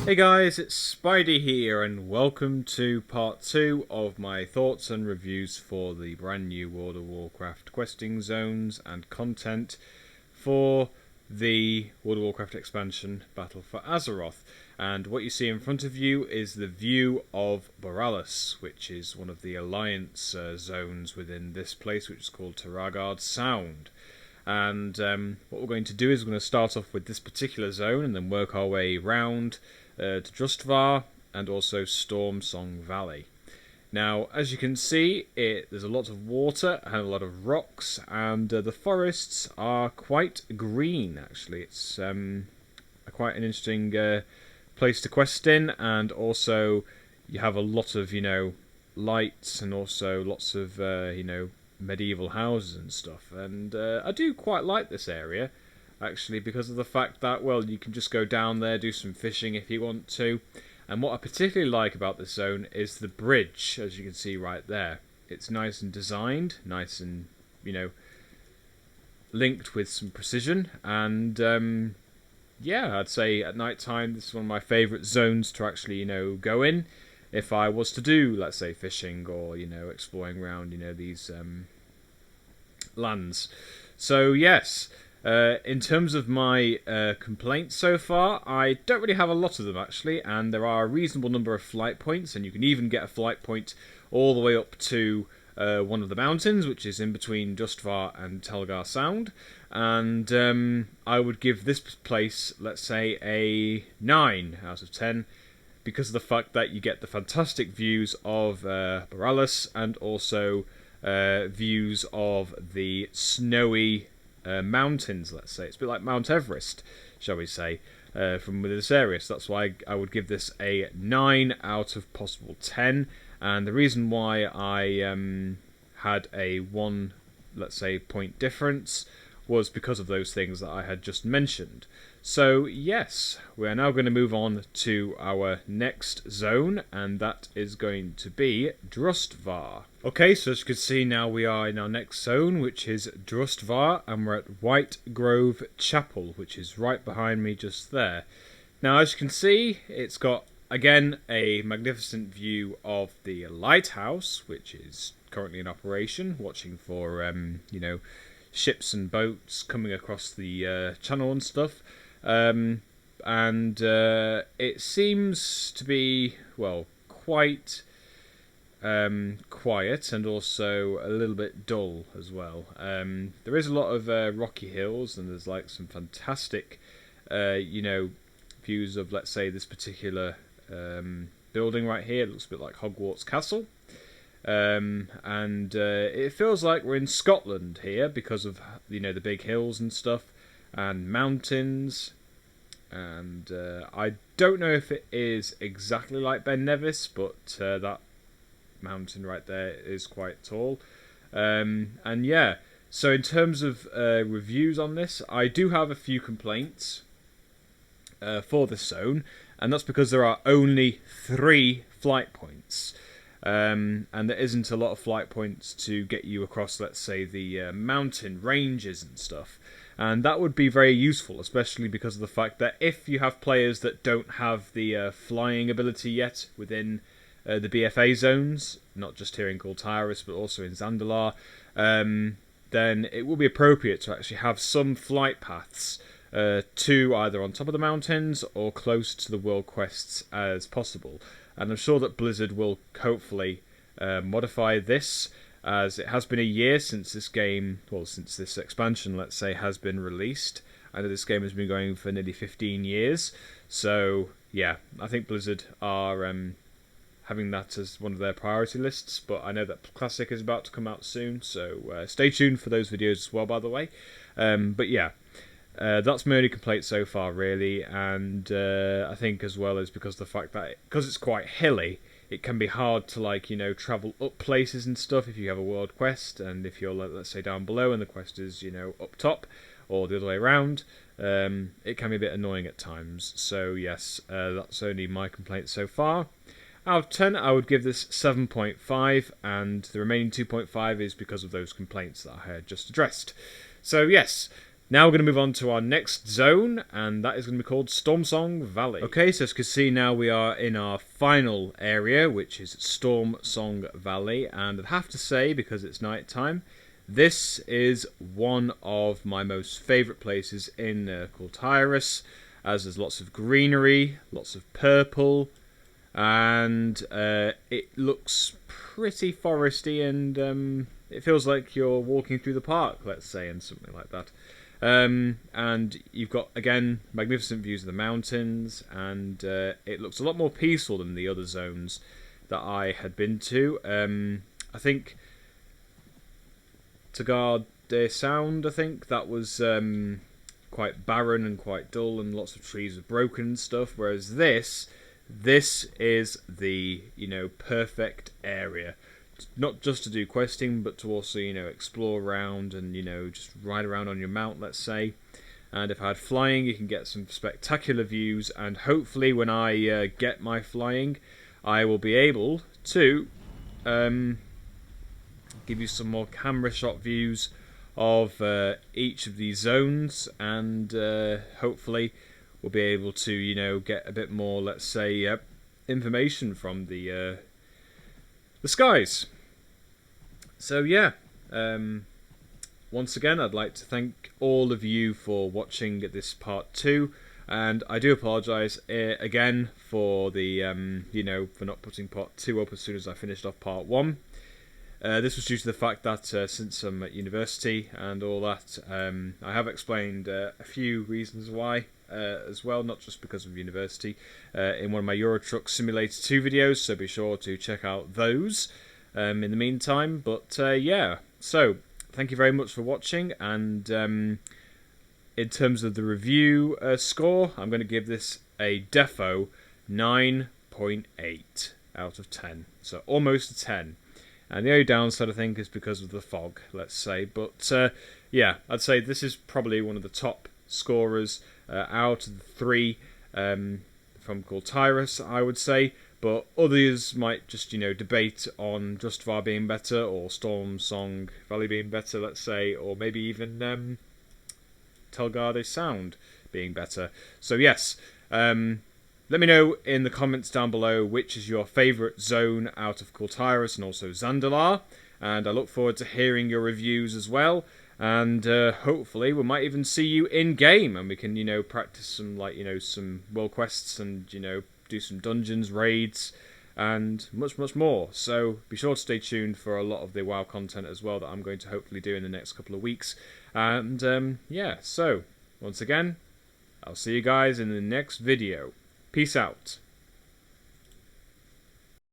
Hey guys, it's Spidey here, and welcome to part 2 of my thoughts and reviews for the brand new World of Warcraft questing zones and content for the World of Warcraft expansion Battle for Azeroth. And what you see in front of you is the view of Borealis, which is one of the Alliance zones within this place, which is called Tarragard Sound. And what we're going to do is we're going to start off with this particular zone and then work our way round to Drustvar and also Stormsong Valley. Now, as you can see, there's a lot of water and a lot of rocks, and the forests are quite green, actually. It's quite an interesting place to quest in, and also you have a lot of, lights and also lots of, medieval houses and stuff. And I do quite like this area, actually, because of the fact that, well, you can just go down there, do some fishing if you want to. And what I particularly like about this zone is the bridge, as you can see right there. It's nice and designed, nice and, linked with some precision. And, yeah, I'd say at night time this is one of my favourite zones to actually, go in. If I was to do, let's say, fishing or, exploring around, these lands. So, yes, in terms of my complaints so far, I don't really have a lot of them, actually, and there are a reasonable number of flight points, and you can even get a flight point all the way up to one of the mountains, which is in between Drustvar and Telgar Sound, and I would give this place, let's say, a 9 out of 10, because of the fact that you get the fantastic views of Borealis and also views of the snowy mountains, let's say. It's a bit like Mount Everest, shall we say, from within this area. So that's why I would give this a 9 out of possible 10. And the reason why I had a 1, let's say, point difference was because of those things that I had just mentioned. So, yes, we are now going to move on to our next zone, and that is going to be Drustvar. Okay, so as you can see now we are in our next zone, which is Drustvar, and we're at White Grove Chapel, which is right behind me just there. Now, as you can see, it's got, again, a magnificent view of the lighthouse, which is currently in operation, watching for, ships and boats coming across the channel and stuff. And it seems to be, well, quite quiet and also a little bit dull as well. There is a lot of rocky hills, and there's like some fantastic, views of, let's say, this particular building right here. It looks a bit like Hogwarts Castle. And it feels like we're in Scotland here because of, the big hills and stuff and mountains. And I don't know if it is exactly like Ben Nevis, but that mountain right there is quite tall. And yeah, so in terms of reviews on this, I do have a few complaints for this zone, and that's because there are only 3 flight points. And there isn't a lot of flight points to get you across, let's say, the mountain ranges and stuff. And that would be very useful, especially because of the fact that if you have players that don't have the flying ability yet within the BFA zones, not just here in Kul'Tiras, but also in Zandalar, then it will be appropriate to actually have some flight paths to either on top of the mountains or close to the world quests as possible. And I'm sure that Blizzard will hopefully modify this, as it has been a year since this game, well, since this expansion, let's say, has been released. I know this game has been going for nearly 15 years. So, yeah, I think Blizzard are having that as one of their priority lists. But I know that Classic is about to come out soon, so stay tuned for those videos as well, by the way. But yeah. That's my only complaint so far, really, and I think as well is because of the fact that because it's quite hilly, it can be hard to travel up places and stuff if you have a world quest, and if you're, let's say, down below and the quest is up top or the other way around, it can be a bit annoying at times. So yes, that's only my complaint so far. Out of 10, I would give this 7.5, and the remaining 2.5 is because of those complaints that I had just addressed. So yes. Now we're going to move on to our next zone, and that is going to be called Stormsong Valley. Okay, so as you can see now we are in our final area, which is Stormsong Valley, and I'd have to say, because it's night time, this is one of my most favourite places in Kul'Tiras, as there's lots of greenery, lots of purple, and it looks pretty foresty, and it feels like you're walking through the park, let's say, and something like that. And you've got, again, magnificent views of the mountains, and it looks a lot more peaceful than the other zones that I had been to. I think Tagar de Sound, I think, that was quite barren and quite dull, and lots of trees were broken and stuff, whereas this is the, perfect area. Not just to do questing, but to also, explore around and, just ride around on your mount, let's say. And if I had flying, you can get some spectacular views, and hopefully when I get my flying, I will be able to give you some more camera shot views of each of these zones, and hopefully we'll be able to, get a bit more, let's say, information from the skies. So yeah, once again I'd like to thank all of you for watching this part 2, and I do apologise again for the for not putting part 2 up as soon as I finished off part 1. This was due to the fact that since I'm at university and all that, I have explained a few reasons why as well, not just because of university, in one of my Euro Truck Simulator 2 videos, so be sure to check out those in the meantime. But yeah, so thank you very much for watching, and in terms of the review score, I'm going to give this a defo 9.8 out of 10, so almost a 10. And the only downside, I think, is because of the fog, let's say. But yeah, I'd say this is probably one of the top scorers out of the 3 from Kul'Tiras, I would say. But others might just, debate on Justivar being better, or Stormsong Valley being better, let's say, or maybe even Telgarde Sound being better. So yes, let me know in the comments down below which is your favourite zone out of Kul'Tiras and also Zandalar, and I look forward to hearing your reviews as well, and hopefully we might even see you in game, and we can practice some some world quests, and do some dungeons, raids, and much more. So be sure to stay tuned for a lot of the WoW content as well that I'm going to hopefully do in the next couple of weeks. And yeah, so once again, I'll see you guys in the next video. Peace out.